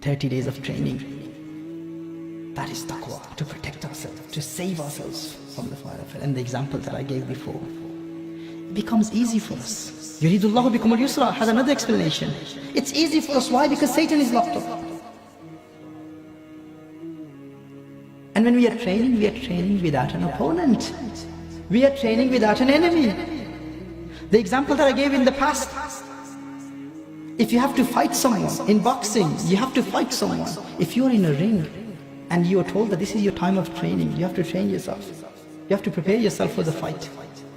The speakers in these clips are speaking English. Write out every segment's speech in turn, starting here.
30 days of training. That is taqwa, to protect ourselves, to save ourselves from the fire of hell. And the example that I gave before, it becomes easy for us. Yuridullahu bikumul yusra has another explanation. It's easy for us. Why? Because Satan is locked up. And when we are training without an opponent. We are training without an enemy. The example that I gave in the past, if you have to fight someone in boxing, you have to fight someone. If you're in a ring and you are told that this is your time of training, you have to train yourself. You have to prepare yourself for the fight,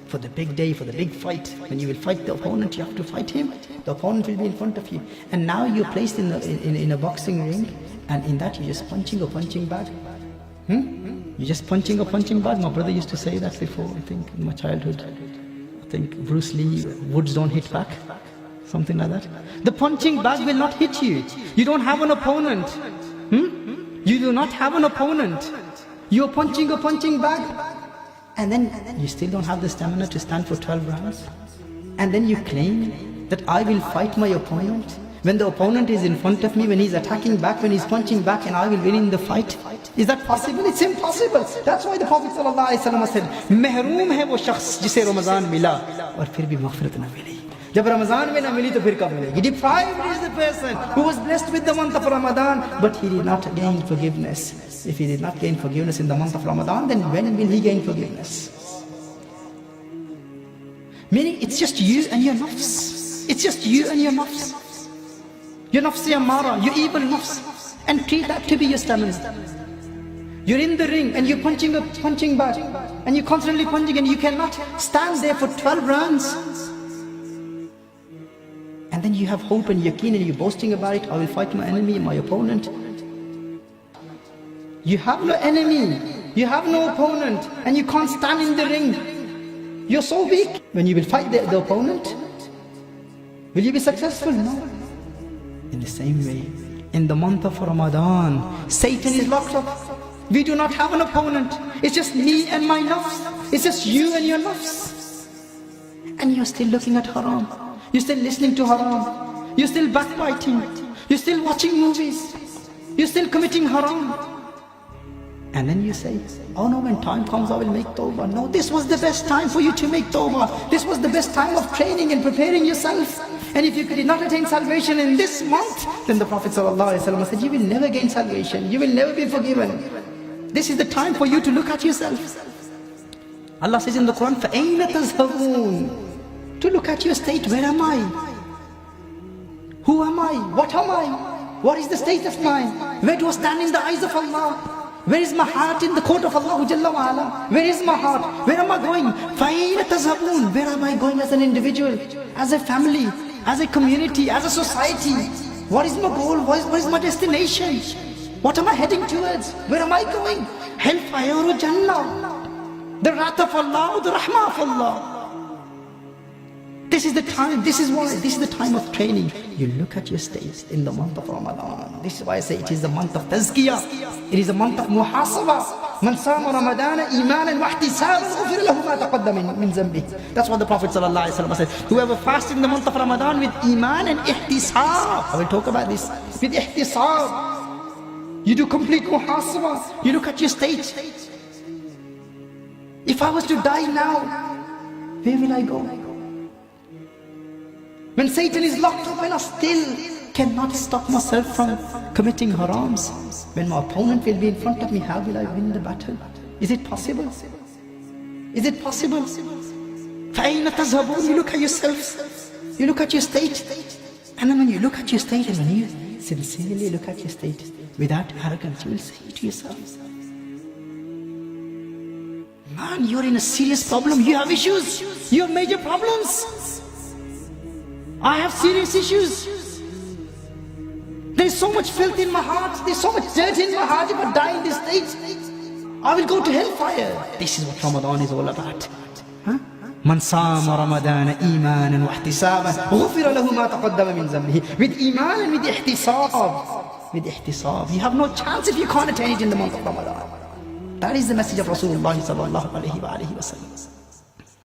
for the big day, for the big fight. When you will fight the opponent, you have to fight him. The opponent will be in front of you. And now you're placed in a boxing ring, and in that you're just punching a punching bag. You're just punching a punching bag. My brother used to say that before, I think, in my childhood. I think Bruce Lee, woods don't hit back. Something like that. The punching bag will not hit you. You don't have an opponent. You do not have an opponent. You're punching a punching bag. And then you still don't have the stamina to stand for 12 rounds. And then you claim that I will fight my opponent. When the opponent is in front of me, when he's attacking back, when he's punching back, and I will win in the fight. Is that possible? It's impossible. That's why the Prophet ﷺ said, "Mehroom hai wo shakhs jise Ramadan mila, aur fir bhi maghfirat na mili." Jab Ramadan mein na mili to fir kab milegi? Deprived is the person who was blessed with the month of Ramadan, but he did not gain forgiveness. If he did not gain forgiveness in the month of Ramadan, then when will he gain forgiveness? Meaning, it's just you and your nafs. It's just you and your nafs. Your nafs amara, your evil nafs. And treat that to be your stamina. You're in the ring and you're punching a punching bag, and you're constantly punching, and you cannot stand there for 12 rounds. And then you have hope and yaqeen, and you're boasting about it. I will fight my enemy, my opponent. You have no enemy, you have no opponent, and you can't stand in the ring. You're so weak. When you will fight the opponent, will you be successful? No. In the same way, in the month of Ramadan, Satan is locked up. We do not have an opponent. It's just me and my nafs. It's just you and your nafs. And you're still looking at haram. You're still listening to haram. You're still backbiting. You're still watching movies. You're still committing haram. And then you say, oh no, when time comes I will make tawbah. No, this was the best time for you to make tawbah. This was the best time of training and preparing yourself. And if you did not attain salvation in this month, then the Prophet ﷺ said, you will never gain salvation. You will never be forgiven. This is the time for you to look at yourself. Allah says in the Quran, فَأَيْنَ تَذْهَبُونَ? To look at your state. Where am I? Who am I? What am I? What is the state of mine? Where do I stand in the eyes of Allah? Where is my heart in the court of Allah Jalla wa Ala? Where is my heart? Where am I going? فَأَيْنَ تَذْهَبُونَ? Where am I going as an individual, as a family, as a community, as a society? What is my goal? What is my destination? What am I heading towards? Where am I going? Hellfire or Jannah? The wrath of Allah or the rahmah of Allah? This is the time, this is why, this is the time of training. You look at your state in the month of Ramadan. This is why I say it is the month of tazkiyah. It is the month of muhasabah. Man sama Ramadana imanan wa ihtisaban ghufira lahu ma taqaddama min dhanbihi. That's what the Prophet ﷺ said. Whoever fasts in the month of Ramadan with iman and ihtisab. I will talk about this. With ihtisab. You do complete muhasabah. You look at your state. If I was to die now, where will I go? When Satan is locked up and I still cannot stop myself from committing harams. When my opponent will be in front of me, how will I win the battle? Is it possible? Is it possible? فَأَيْنَ تَذْهَبُونَ? You look at yourself. You look at your state. And then when you look at your state, and when you sincerely look at your state, without arrogance, you will say to yourself, man, you're in a serious problem. You have issues. You have major problems. I have serious issues. There is so much filth in my heart. There is so much dirt in my heart. If I die in this state, I will go to hellfire. This is what Ramadan is all about. Man sama Ramadan imanan wa ihtisaban ghufira lahu ma taqaddama min dhanbihi. With iman and with ihtisab. With ihtisab. You have no chance if you can't attain it in the month of Ramadan. That is the message of Rasulullah sallallahu alayhi wa sallam.